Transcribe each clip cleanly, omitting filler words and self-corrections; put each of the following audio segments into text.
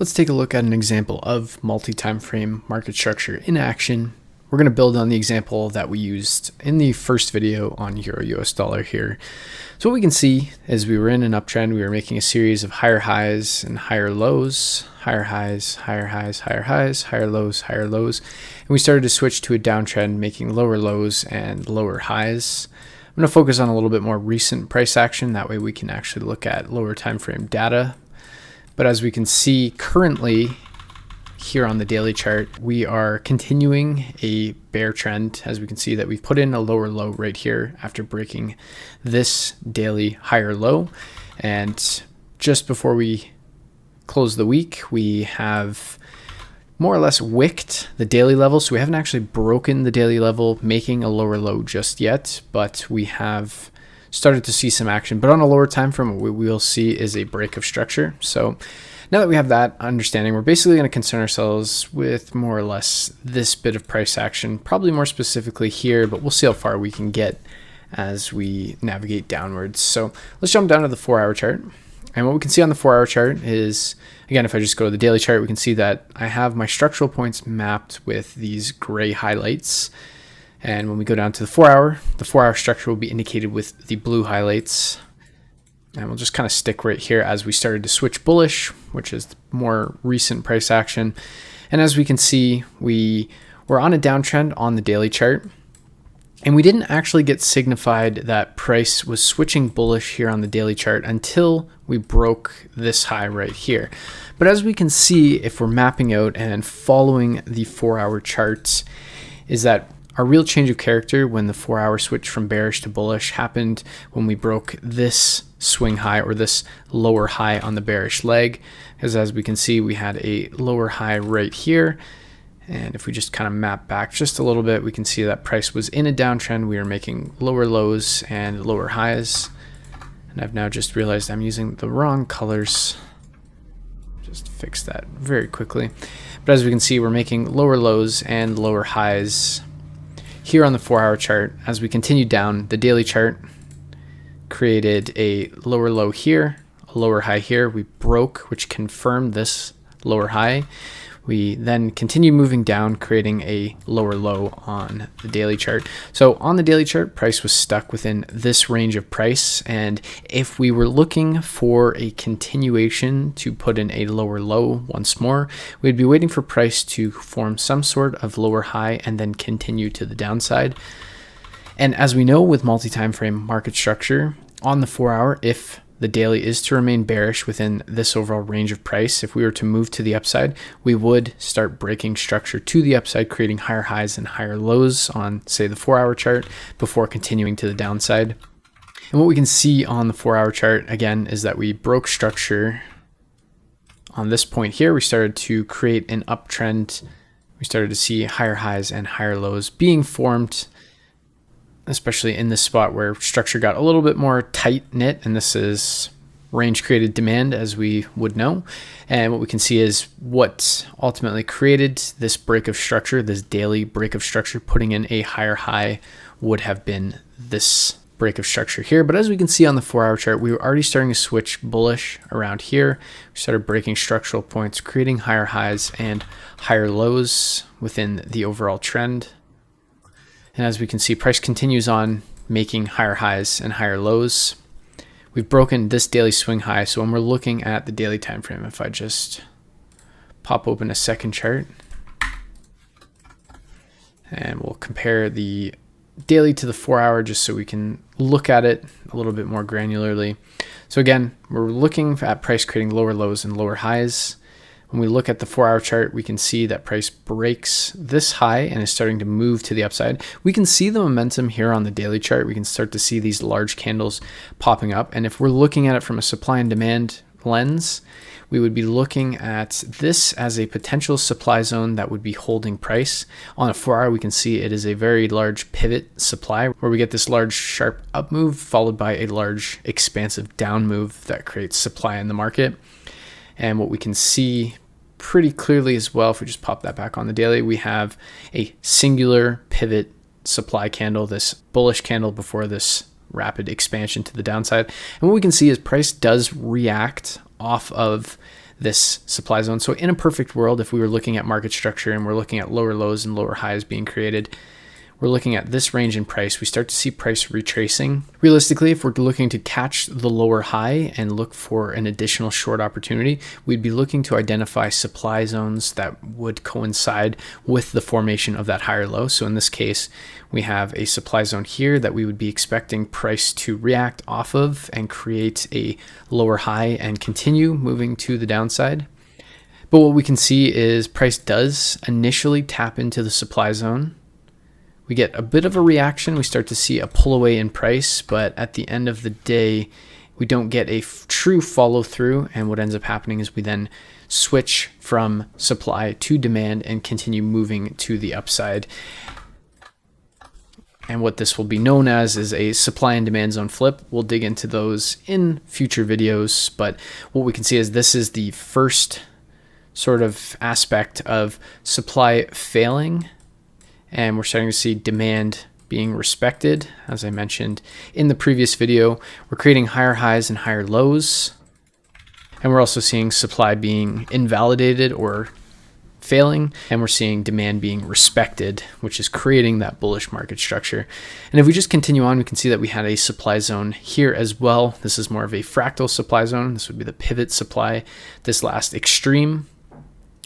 Let's take a look at an example of multi-time frame market structure in action. We're going to build on the example that we used in the first video on Euro US dollar here. So what we can see is we were in an uptrend. We were making a series of higher highs and higher lows, higher highs, higher highs, higher highs, higher lows, higher lows. And we started to switch to a downtrend, making lower lows and lower highs. I'm going to focus on a little bit more recent price action. That way we can actually look at lower time frame data. But as we can see currently here on the daily chart, we are continuing a bear trend. As we can see that we've put in a lower low right here after breaking this daily higher low. And just before we close the week, we have more or less wicked the daily level. So we haven't actually broken the daily level, making a lower low just yet, but we have started to see some action. But on a lower time frame, what we will see is a break of structure. So now that we have that understanding, we're basically going to concern ourselves with more or less this bit of price action, probably more specifically here, but we'll see how far we can get as we navigate downwards. So let's jump down to the 4-hour chart. And what we can see on the 4-hour chart is, again, if I just go to the daily chart, we can see that I have my structural points mapped with these gray highlights. And when we go down to the 4-hour structure will be indicated with the blue highlights. And we'll just kind of stick right here as we started to switch bullish, which is the more recent price action. And as we can see, we were on a downtrend on the daily chart. And we didn't actually get signified that price was switching bullish here on the daily chart until we broke this high right here. But as we can see, if we're mapping out and following the 4-hour charts, is that our real change of character when the 4-hour switch from bearish to bullish happened when we broke this swing high or this lower high on the bearish leg. Because as we can see, we had a lower high right here. And if we just kind of map back just a little bit, we can see that price was in a downtrend. We were making lower lows and lower highs. And I've now just realized I'm using the wrong colors. Just fix that very quickly. But as we can see, we're making lower lows and lower highs here on the 4-hour chart. As we continue down, the daily chart created a lower low here, a lower high here. We broke, which confirmed this lower high. We then continue moving down, creating a lower low on the daily chart. So on the daily chart, price was stuck within this range of price. And if we were looking for a continuation to put in a lower low once more, we'd be waiting for price to form some sort of lower high and then continue to the downside. And as we know with multi-time frame market structure, on the 4-hour, if the daily is to remain bearish within this overall range of price, if we were to move to the upside, we would start breaking structure to the upside, creating higher highs and higher lows on, say, the 4-hour chart before continuing to the downside. And what we can see on the 4-hour chart, again, is that we broke structure on this point here. We started to create an uptrend. We started to see higher highs and higher lows being formed, especially in this spot where structure got a little bit more tight knit, and this is range created demand, as we would know. And what we can see is what ultimately created this break of structure, this daily break of structure, putting in a higher high would have been this break of structure here. But as we can see on the 4-hour chart, we were already starting to switch bullish around here. We started breaking structural points, creating higher highs and higher lows within the overall trend. And as we can see, price continues on making higher highs and higher lows. We've broken this daily swing high. So when we're looking at the daily time frame, if I just pop open a second chart, and we'll compare the daily to the 4-hour just so we can look at it a little bit more granularly. So again, we're looking at price creating lower lows and lower highs. When we look at the 4-hour chart, we can see that price breaks this high and is starting to move to the upside. We can see the momentum here on the daily chart. We can start to see these large candles popping up. And if we're looking at it from a supply and demand lens, we would be looking at this as a potential supply zone that would be holding price. On a 4-hour, we can see it is a very large pivot supply where we get this large sharp up move followed by a large expansive down move that creates supply in the market. And what we can see pretty clearly as well, if we just pop that back on the daily, we have a singular pivot supply candle, this bullish candle before this rapid expansion to the downside. And what we can see is price does react off of this supply zone. So in a perfect world, if we were looking at market structure and we're looking at lower lows and lower highs being created, we're looking at this range in price, we start to see price retracing. Realistically, if we're looking to catch the lower high and look for an additional short opportunity, we'd be looking to identify supply zones that would coincide with the formation of that higher low. So in this case, we have a supply zone here that we would be expecting price to react off of and create a lower high and continue moving to the downside. But what we can see is price does initially tap into the supply zone. We get a bit of a reaction. We start to see a pull away in price, but at the end of the day, we don't get a true follow through. And what ends up happening is we then switch from supply to demand and continue moving to the upside. And what this will be known as is a supply and demand zone flip. We'll dig into those in future videos, but what we can see is this is the first sort of aspect of supply failing. And we're starting to see demand being respected. As I mentioned in the previous video, we're creating higher highs and higher lows. And we're also seeing supply being invalidated or failing. And we're seeing demand being respected, which is creating that bullish market structure. And if we just continue on, we can see that we had a supply zone here as well. This is more of a fractal supply zone. This would be the pivot supply, this last extreme.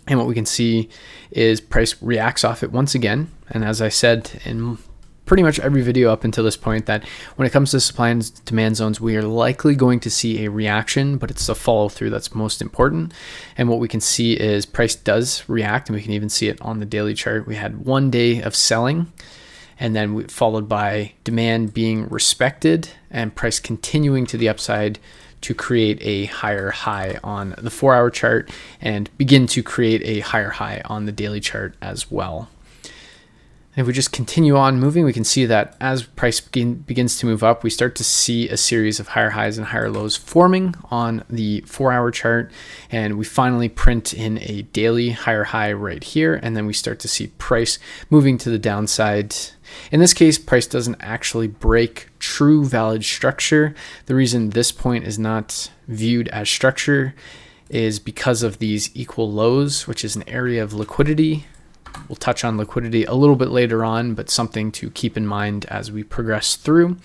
And what we can see is price reacts off it once again. And as I said in pretty much every video up until this point, that when it comes to supply and demand zones, we are likely going to see a reaction, but it's the follow through that's most important. And what we can see is price does react, and we can even see it on the daily chart. We had 1 day of selling, and then followed by demand being respected and price continuing to the upside to create a higher high on the 4-hour chart and begin to create a higher high on the daily chart as well. And if we just continue on moving, we can see that as price begins to move up, we start to see a series of higher highs and higher lows forming on the 4-hour chart. And we finally print in a daily higher high right here. And then we start to see price moving to the downside. In this case, price doesn't actually break true valid structure. The reason this point is not viewed as structure is because of these equal lows, which is an area of liquidity. We'll touch on liquidity a little bit later on, but something to keep in mind as we progress through.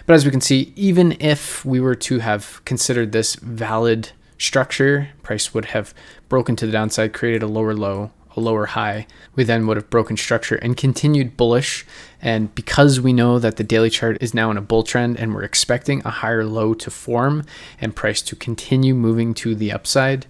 But as we can see, even if we were to have considered this valid structure, price would have broken to the downside, created a lower low, a lower high. We then would have broken structure and continued bullish. And because we know that the daily chart is now in a bull trend and we're expecting a higher low to form and price to continue moving to the upside,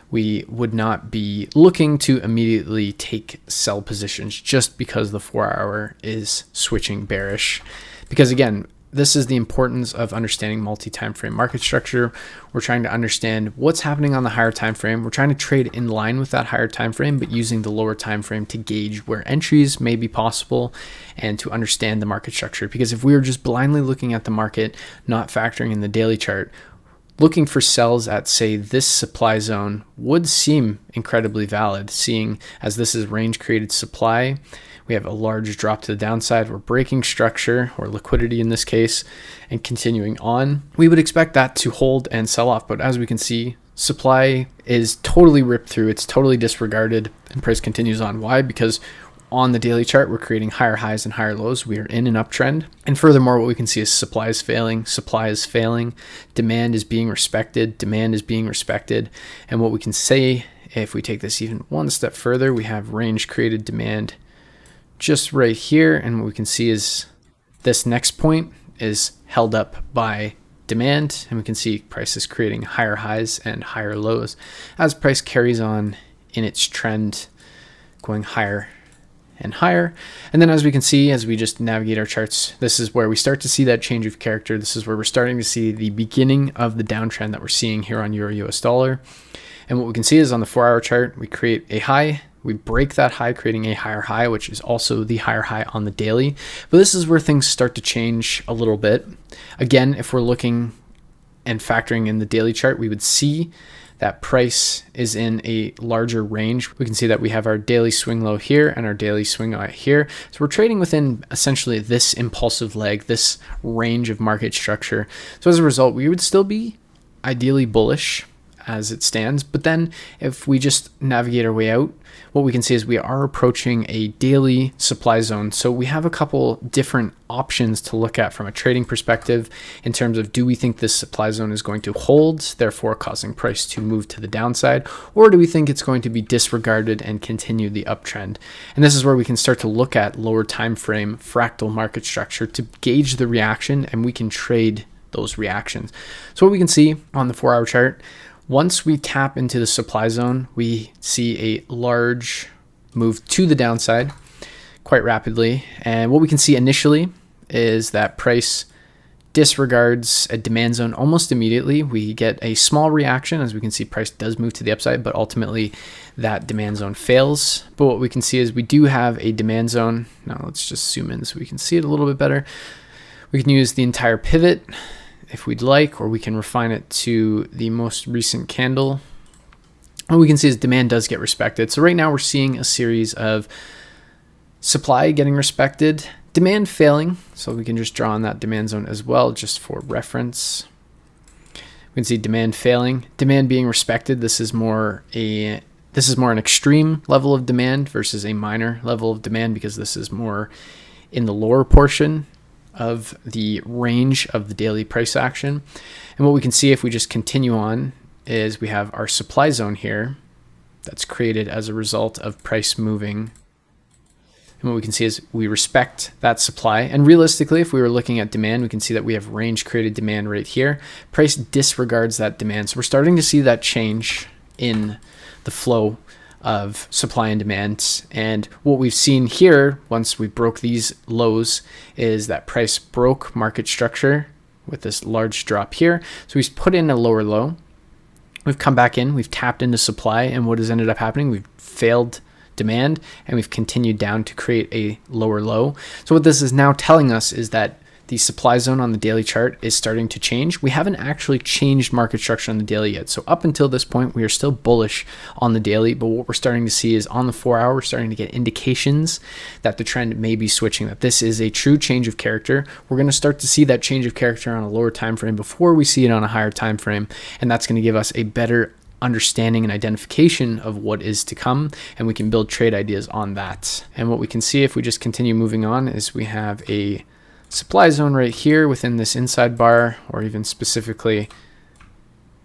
we would not be looking to immediately take sell positions just because the 4-hour is switching bearish. Because again, this is the importance of understanding multi-time frame market structure. We're trying to understand what's happening on the higher time frame. We're trying to trade in line with that higher time frame, but using the lower time frame to gauge where entries may be possible and to understand the market structure. Because if we were just blindly looking at the market, not factoring in the daily chart, looking for sells at, say, this supply zone would seem incredibly valid, seeing as this is range created supply. We have a large drop to the downside. We're breaking structure or liquidity in this case and continuing on. We would expect that to hold and sell off. But as we can see, supply is totally ripped through. It's totally disregarded and price continues on. Why? Because on the daily chart, we're creating higher highs and higher lows. We are in an uptrend. And furthermore, what we can see is supply is failing, demand is being respected, And what we can say, if we take this even one step further, we have range created demand just right here. And what we can see is this next point is held up by demand. And we can see price is creating higher highs and higher lows as price carries on in its trend going higher and higher. And then as we can see, as we just navigate our charts, this is where we start to see that change of character. This is where we're starting to see the beginning of the downtrend that we're seeing here on Euro US dollar. And what we can see is on the 4-hour chart, we create a high, we break that high, creating a higher high, which is also the higher high on the daily. But this is where things start to change a little bit. Again, if we're looking and factoring in the daily chart, we would see that price is in a larger range. We can see that we have our daily swing low here and our daily swing high here. So we're trading within essentially this impulsive leg, this range of market structure. So as a result, we would still be ideally bullish as it stands. But then if we just navigate our way out, what we can see is we are approaching a daily supply zone. So we have a couple different options to look at from a trading perspective in terms of, do we think this supply zone is going to hold, therefore causing price to move to the downside, or do we think it's going to be disregarded and continue the uptrend? And this is where we can start to look at lower time frame fractal market structure to gauge the reaction, and we can trade those reactions. So what we can see on the 4-hour chart, once we tap into the supply zone, we see a large move to the downside quite rapidly. And what we can see initially is that price disregards a demand zone almost immediately. We get a small reaction. As we can see, price does move to the upside, but ultimately that demand zone fails. But what we can see is we do have a demand zone. Now let's just zoom in so we can see it a little bit better. We can use the entire pivot if we'd like, or we can refine it to the most recent candle. What we can see is demand does get respected. So right now we're seeing a series of supply getting respected, demand failing. So we can just draw on that demand zone as well, just for reference. We can see demand failing, demand being respected. This is more an extreme level of demand versus a minor level of demand, because this is more in the lower portion of the range of the daily price action. And what we can see if we just continue on is we have our supply zone here that's created as a result of price moving. And what we can see is we respect that supply. And realistically, if we were looking at demand, we can see that we have range created demand right here. Price disregards that demand. So we're starting to see that change in the flow of supply and demand. And what we've seen here, once we broke these lows, is that price broke market structure with this large drop here. So we've put in a lower low. We've come back in, we've tapped into supply, and what has ended up happening? We've failed demand, and we've continued down to create a lower low. So what this is now telling us is that the supply zone on the daily chart is starting to change. We haven't actually changed market structure on the daily yet. So up until this point, we are still bullish on the daily, but what we're starting to see is on the 4-hour, we're starting to get indications that the trend may be switching, that this is a true change of character. We're going to start to see that change of character on a lower time frame before we see it on a higher time frame, and that's going to give us a better understanding and identification of what is to come, and we can build trade ideas on that. And what we can see if we just continue moving on is we have a supply zone right here within this inside bar, or even specifically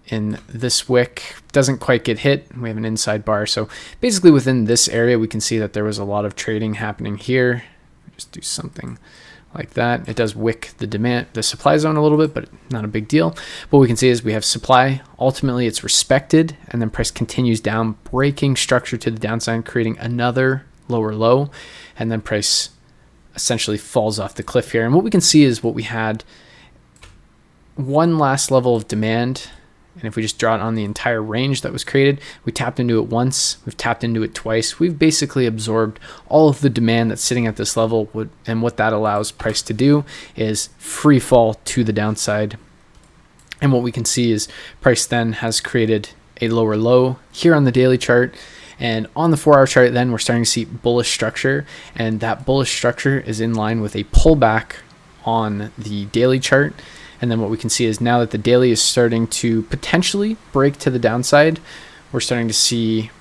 in this wick. Doesn't quite get hit. We have an inside bar. So basically within this area, we can see that there was a lot of trading happening here. Just do something like that. It does wick the supply zone a little bit, but not a big deal. What we can see is we have supply. Ultimately, it's respected, and then price continues down, breaking structure to the downside, creating another lower low, and then price essentially falls off the cliff here. And what we can see is what we had one last level of demand. And if we just draw it on the entire range that was created, we tapped into it once, we've tapped into it twice. We've basically absorbed all of the demand that's sitting at this level. And what that allows price to do is free fall to the downside. And what we can see is price then has created a lower low here on the daily chart. And on the 4-hour chart, then we're starting to see bullish structure, and that bullish structure is in line with a pullback on the daily chart. And then what we can see is now that the daily is starting to potentially break to the downside, we're starting to see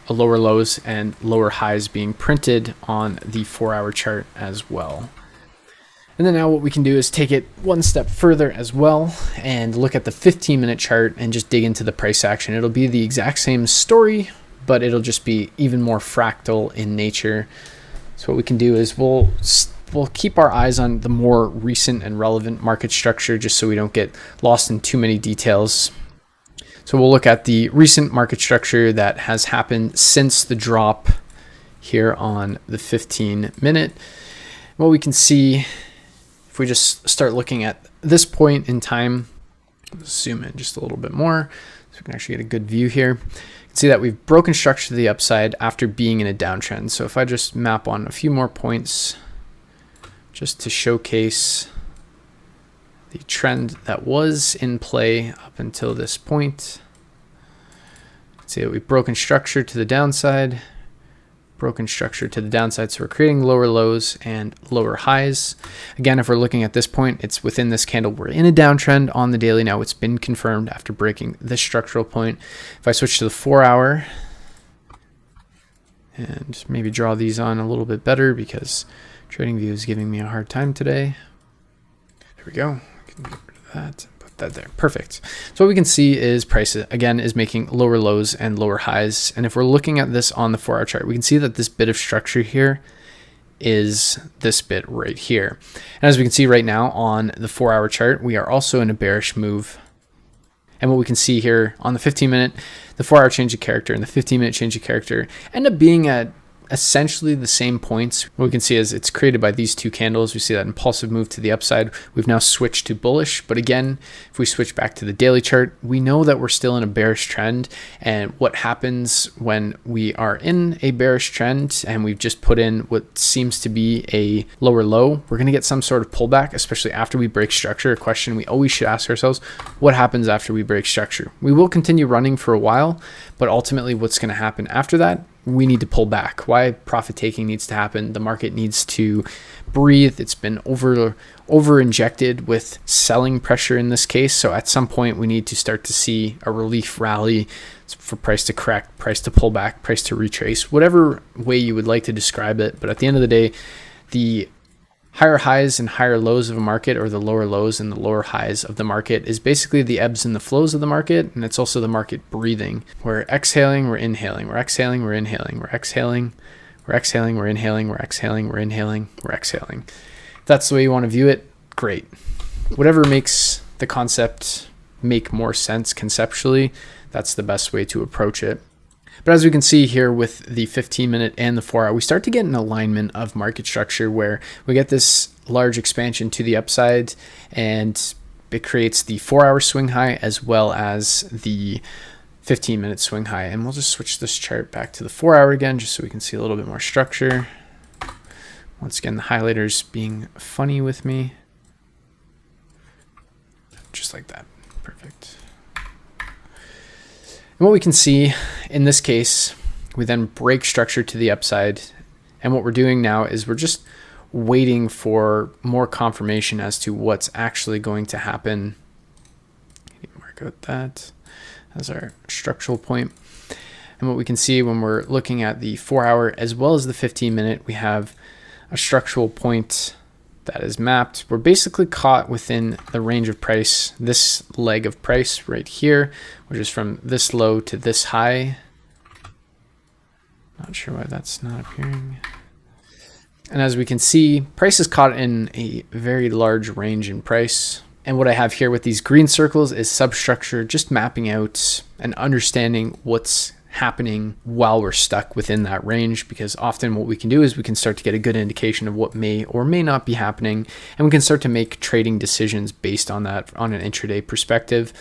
a lower lows and lower highs being printed on the 4-hour chart as well. And then now what we can do is take it one step further as well and look at the 15-minute chart and just dig into the price action. It'll be the exact same story, but it'll just be even more fractal in nature. So what we can do is we'll keep our eyes on the more recent and relevant market structure, just so we don't get lost in too many details. So we'll look at the recent market structure that has happened since the drop here on the 15-minute. What we can see, if we just start looking at this point in time, zoom in just a little bit more so we can actually get a good view here. See that we've broken structure to the upside after being in a downtrend. So if I just map on a few more points just to showcase the trend that was in play up until this point. See that we've broken structure to the downside. broken structure to the downside. So we're creating lower lows and lower highs. Again, if we're looking at this point, it's within this candle. We're in a downtrend on the daily now. It's been confirmed after breaking this structural point. If I switch to the 4 hour and maybe draw these on a little bit better because TradingView is giving me a hard time today. There we go. I can get rid of that. That there. Perfect. So what we can see is price again is making lower lows and lower highs. And if we're looking at this on the 4 hour chart, we can see that this bit of structure here is this bit right here. And as we can see right now on the 4 hour chart, we are also in a bearish move. And what we can see here on the 15-minute, the 4 hour change of character and the 15-minute change of character end up being at essentially the same points. What we can see is it's created by these two candles. We see that impulsive move to the upside. We've now switched to bullish, but again, if we switch back to the daily chart, we know that we're still in a bearish trend. And what happens when we are in a bearish trend and we've just put in what seems to be a lower low, we're going to get some sort of pullback, especially after we break structure. A question we always should ask ourselves: what happens after we break structure? We will continue running for a while, but ultimately what's going to happen after that? We need to pull back. Why profit taking needs to happen? The market needs to breathe. It's been over injected with selling pressure in this case. So at some point we need to start to see a relief rally for price to correct, price to pull back, price to retrace, whatever way you would like to describe it. But at the end of the day, the higher highs and higher lows of a market, or the lower lows and the lower highs of the market, is basically the ebbs and the flows of the market. And it's also the market breathing. We're exhaling, we're inhaling, we're exhaling, we're inhaling, we're exhaling, we're exhaling, we're inhaling, we're exhaling, we're inhaling, we're exhaling. If that's the way you want to view it, great. Whatever makes the concept make more sense conceptually, that's the best way to approach it. But as we can see here with the 15-minute and the 4 hour, we start to get an alignment of market structure where we get this large expansion to the upside, and it creates the 4 hour swing high as well as the 15-minute swing high. And we'll just switch this chart back to the 4 hour again, just so we can see a little bit more structure. Once again, the highlighter's being funny with me. Just like that. Perfect. And what we can see in this case, we then break structure to the upside. And what we're doing now is we're just waiting for more confirmation as to what's actually going to happen. Mark out that as our structural point. And what we can see when we're looking at the 4 hour as well as the 15-minute, we have a structural point that is mapped. We're basically caught within the range of price, this leg of price right here, which is from this low to this high. Not sure why that's not appearing. And as we can see, price is caught in a very large range in price. And what I have here with these green circles is substructure, just mapping out and understanding what's happening while we're stuck within that range, because often what we can do is we can start to get a good indication of what may or may not be happening, and we can start to make trading decisions based on that on an intraday perspective.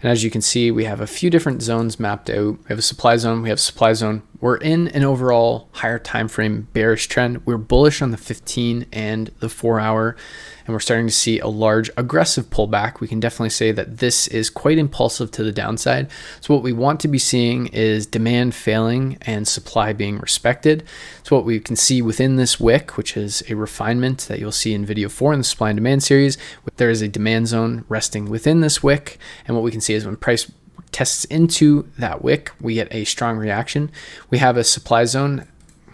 And as you can see, we have a few different zones mapped out. We have a supply zone, we have a supply zone. We're in an overall higher time frame bearish trend. We're bullish on the 15 and the 4 hour, and we're starting to see a large aggressive pullback. We can definitely say that this is quite impulsive to the downside. So what we want to be seeing is demand failing and supply being respected. So what we can see within this wick, which is a refinement that you'll see in video 4 in the supply and demand series, there is a demand zone resting within this wick. And what we can see is when price tests into that wick, we get a strong reaction. We have a supply zone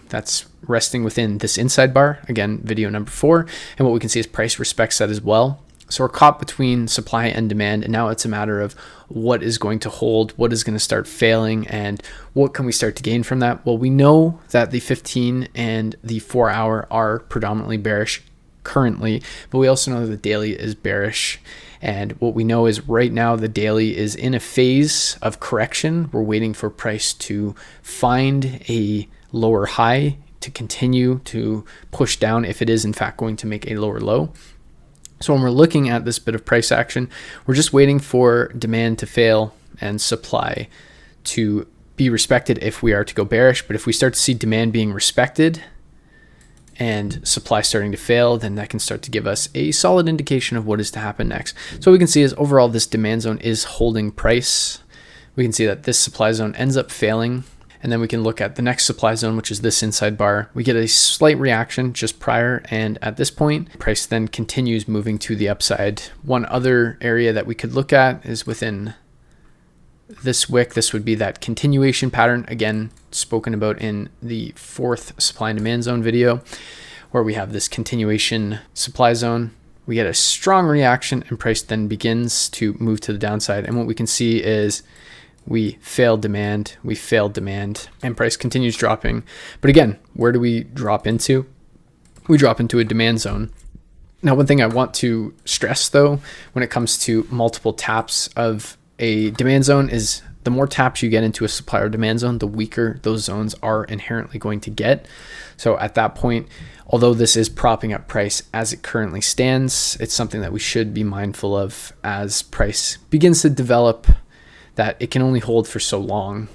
that's resting within this inside bar, again, video number 4. And what we can see is price respects that as well. So we're caught between supply and demand, and now it's a matter of what is going to hold, what is going to start failing, and what can we start to gain from that? Well, we know that the 15 and the 4 hour are predominantly bearish currently, but we also know that the daily is bearish. And what we know is right now the daily is in a phase of correction. We're waiting for price to find a lower high to continue to push down if it is in fact going to make a lower low. So when we're looking at this bit of price action, we're just waiting for demand to fail and supply to be respected if we are to go bearish. But if we start to see demand being respected and supply starting to fail, then that can start to give us a solid indication of what is to happen next. So what we can see is overall this demand zone is holding price. We can see that this supply zone ends up failing, And then we can look at the next supply zone, which is this inside bar. We get a slight reaction just prior, and at this point, price then continues moving to the upside. One other area that we could look at is within this wick. This would be that continuation pattern, again, spoken about in the 4th supply and demand zone video, where we have this continuation supply zone. We get a strong reaction and price then begins to move to the downside. And what we can see is we failed demand, and price continues dropping. But again, where do we drop into? We drop into a demand zone. Now, one thing I want to stress though, when it comes to multiple taps of a demand zone, is the more taps you get into a supply or demand zone, the weaker those zones are inherently going to get. So at that point, although this is propping up price as it currently stands, it's something that we should be mindful of as price begins to develop that it can only hold for so long.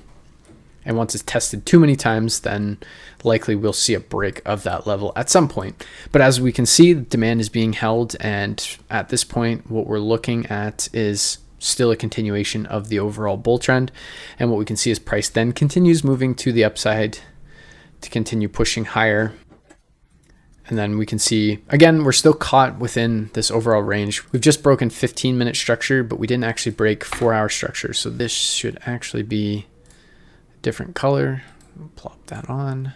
And once it's tested too many times, then likely we'll see a break of that level at some point. But as we can see, demand is being held. And at this point, what we're looking at is still a continuation of the overall bull trend. And what we can see is price then continues moving to the upside to continue pushing higher. And then we can see, again, we're still caught within this overall range. We've just broken 15-minute structure, but we didn't actually break 4-hour structure. So this should actually be a different color. I'll plop that on.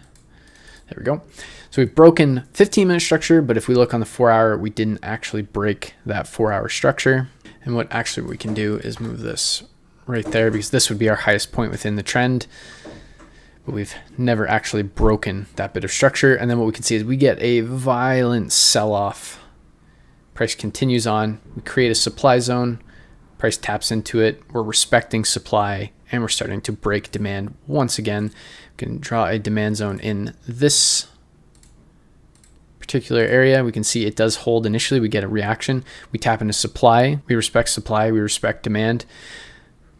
There we go. So we've broken 15-minute structure, but if we look on the 4-hour, we didn't actually break that 4-hour structure. And what actually we can do is move this right there, because this would be our highest point within the trend. But we've never actually broken that bit of structure. And then what we can see is we get a violent sell-off. Price continues on. We create a supply zone. Price taps into it. We're respecting supply, and we're starting to break demand once again. We can draw a demand zone in this particular area. We can see it does hold initially. We get a reaction. We tap into supply. We respect supply. We respect demand.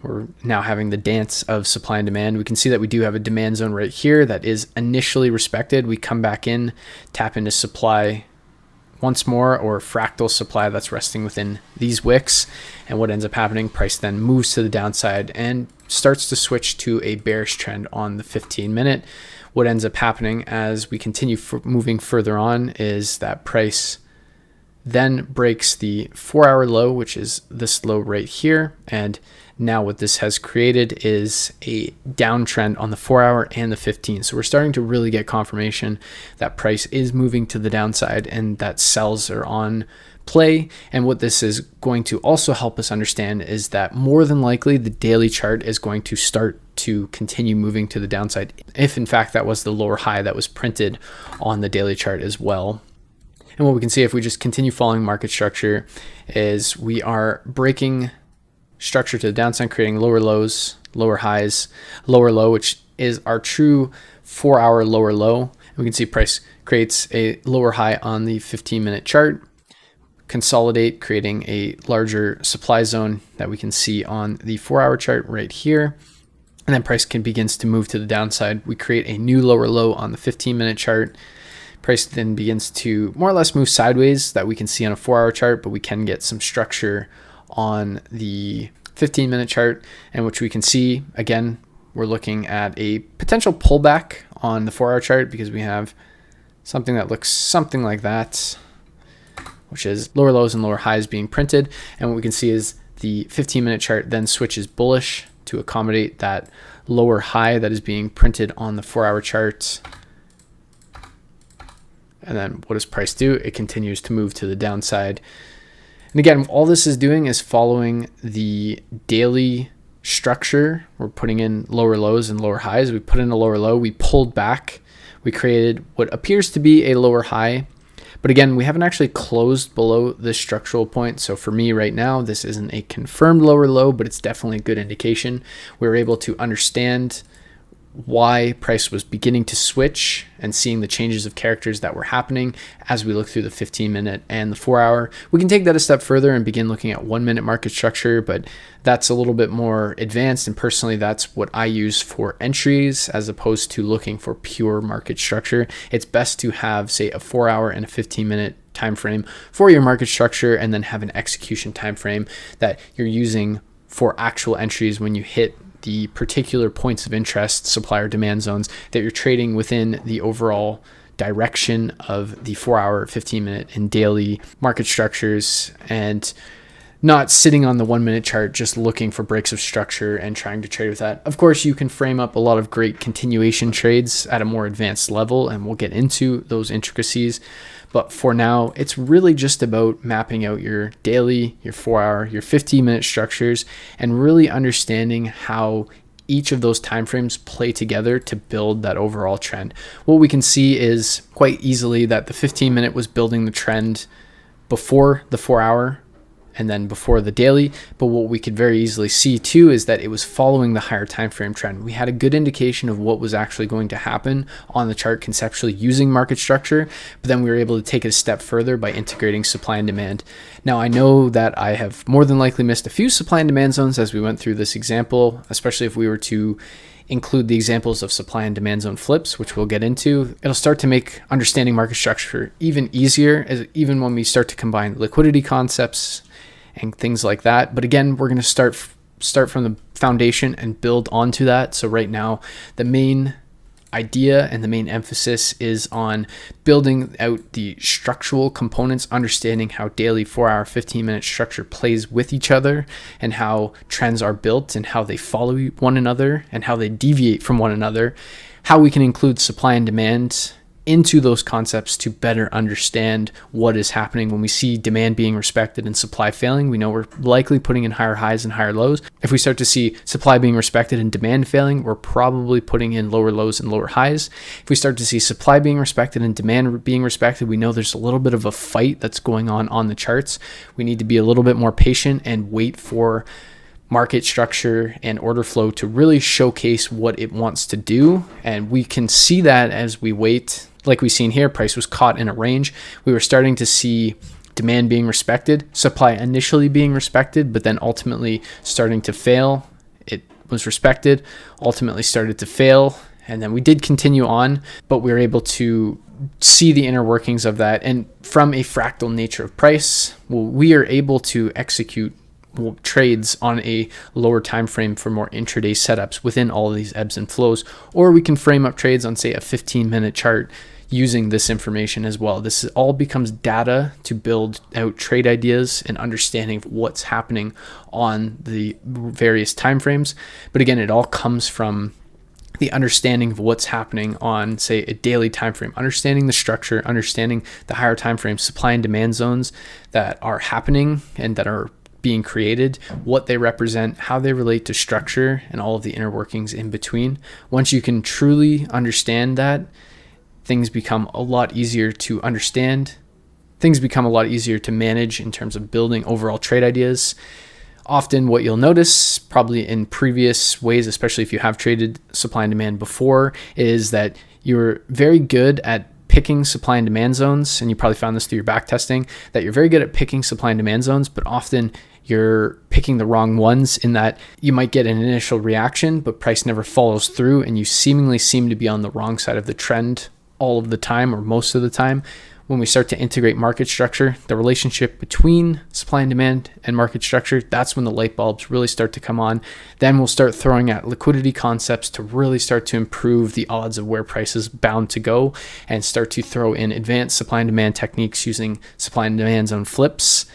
We're now having the dance of supply and demand. We can see that we do have a demand zone right here that is initially respected. We come back in, tap into supply once more, or fractal supply that's resting within these wicks. And what ends up happening, price then moves to the downside and starts to switch to a bearish trend on the 15-minute. What ends up happening as we continue moving further on is that price then breaks the 4-hour low, which is this low right here. And now what this has created is a downtrend on the 4-hour and the 15. So we're starting to really get confirmation that price is moving to the downside and that sells are on play. And what this is going to also help us understand is that more than likely the daily chart is going to start to continue moving to the downside, if in fact that was the lower high that was printed on the daily chart as well. And what we can see if we just continue following market structure is we are breaking structure to the downside, creating lower lows, lower highs, lower low, which is our true 4-hour lower low. And we can see price creates a lower high on the 15-minute chart, consolidate, creating a larger supply zone that we can see on the 4-hour chart right here. And then price begins to move to the downside. We create a new lower low on the 15-minute chart. Price then begins to more or less move sideways that we can see on a 4-hour chart, but we can get some structure on the 15-minute chart, and which we can see, again, we're looking at a potential pullback on the 4-hour chart because we have something that looks something like that, which is lower lows and lower highs being printed. And what we can see is the 15-minute chart then switches bullish to accommodate that lower high that is being printed on the 4-hour chart. And then what does price do? It continues to move to the downside. And again, all this is doing is following the daily structure. We're putting in lower lows and lower highs. We put in a lower low, we pulled back, we created what appears to be a lower high. But again, we haven't actually closed below this structural point. So for me right now, this isn't a confirmed lower low, but it's definitely a good indication. We were able to understand why price was beginning to switch and seeing the changes of characters that were happening as we look through the 15-minute and the 4-hour. We can take that a step further and begin looking at 1-minute market structure, but that's a little bit more advanced. And personally, that's what I use for entries as opposed to looking for pure market structure. It's best to have, say, a 4-hour and a 15-minute time frame for your market structure, and then have an execution time frame that you're using for actual entries when you hit the particular points of interest, supply or demand zones that you're trading within the overall direction of the 4-hour, 15-minute, and daily market structures, and not sitting on the 1-minute chart just looking for breaks of structure and trying to trade with that. Of course, you can frame up a lot of great continuation trades at a more advanced level, and we'll get into those intricacies. But for now, it's really just about mapping out your daily, your 4-hour, your 15-minute structures, and really understanding how each of those timeframes play together to build that overall trend. What we can see is quite easily that the 15-minute was building the trend before the 4-hour and then before the daily. But what we could very easily see too is that it was following the higher time frame trend. We had a good indication of what was actually going to happen on the chart conceptually using market structure, but then we were able to take it a step further by integrating supply and demand. Now, I know that I have more than likely missed a few supply and demand zones as we went through this example, especially if we were to include the examples of supply and demand zone flips, which we'll get into. It'll start to make understanding market structure even easier, even when we start to combine liquidity concepts and things like that. But again, we're going to start from the foundation and build onto that. So right now, the main idea and the main emphasis is on building out the structural components, understanding how daily 4-hour, 15-minute structure plays with each other, and how trends are built and how they follow one another and how they deviate from one another, how we can include supply and demand into those concepts to better understand what is happening. When we see demand being respected and supply failing, we know we're likely putting in higher highs and higher lows. If we start to see supply being respected and demand failing, we're probably putting in lower lows and lower highs. If we start to see supply being respected and demand being respected, we know there's a little bit of a fight that's going on the charts. We need to be a little bit more patient and wait for market structure and order flow to really showcase what it wants to do. And we can see that as we wait. Like we've seen here, price was caught in a range. We were starting to see demand being respected, supply initially being respected, but then ultimately starting to fail. It was respected, ultimately started to fail, and then we did continue on, but we were able to see the inner workings of that. And from a fractal nature of price, we are able to execute trades on a lower time frame for more intraday setups within all of these ebbs and flows, or we can frame up trades on, say, a 15-minute chart using this information as well. This all becomes data to build out trade ideas and understanding of what's happening on the various timeframes. But again, it all comes from the understanding of what's happening on, say, a daily time frame, understanding the structure, understanding the higher time frame supply and demand zones that are happening and that are being created, what they represent, how they relate to structure, and all of the inner workings in between. Once you can truly understand that, things become a lot easier to understand. Things become a lot easier to manage in terms of building overall trade ideas. Often what you'll notice, probably in previous ways, especially if you have traded supply and demand before, is that you're very good at picking supply and demand zones, and you probably found this through your back testing, that you're very good at picking supply and demand zones, but often you're picking the wrong ones in that you might get an initial reaction, but price never follows through, and you seemingly seem to be on the wrong side of the trend all of the time or most of the time. When we start to integrate market structure, the relationship between supply and demand and market structure, that's when the light bulbs really start to come on. Then we'll start throwing at liquidity concepts to really start to improve the odds of where price is bound to go, and start to throw in advanced supply and demand techniques using supply and demand zone flips,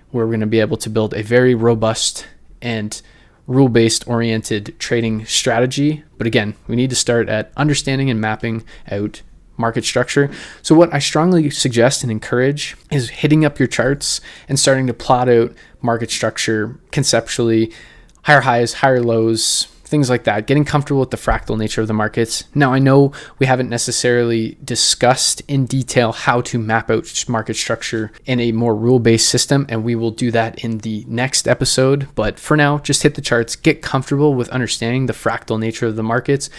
where we're going to be able to build a very robust and rule-based oriented trading strategy. But again, we need to start at understanding and mapping out market structure. So what I strongly suggest and encourage is hitting up your charts and starting to plot out market structure conceptually, higher highs, higher lows, things like that, getting comfortable with the fractal nature of the markets. Now, I know we haven't necessarily discussed in detail how to map out market structure in a more rule-based system, and we will do that in the next episode. But for now, just hit the charts, get comfortable with understanding the fractal nature of the markets,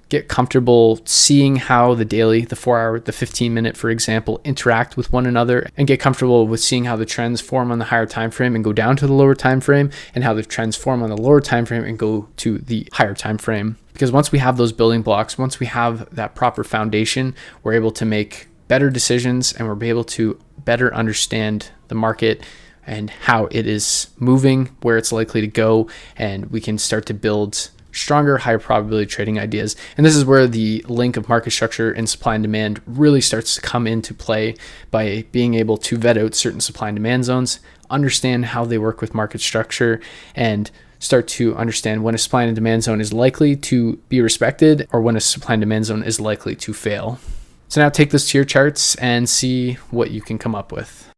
get comfortable seeing how the daily, the 4-hour, the 15-minute, for example, interact with one another, and get comfortable with seeing how the trends form on the higher time frame and go down to the lower time frame, and how the trends form on the lower time frame and go to the higher time frame. Because once we have those building blocks, once we have that proper foundation, we're able to make better decisions, and we're able to better understand the market and how it is moving, where it's likely to go, and we can start to build stronger, higher probability trading ideas. And this is where the link of market structure and supply and demand really starts to come into play, by being able to vet out certain supply and demand zones, understand how they work with market structure, and start to understand when a supply and demand zone is likely to be respected or when a supply and demand zone is likely to fail. So now take this to your charts and see what you can come up with.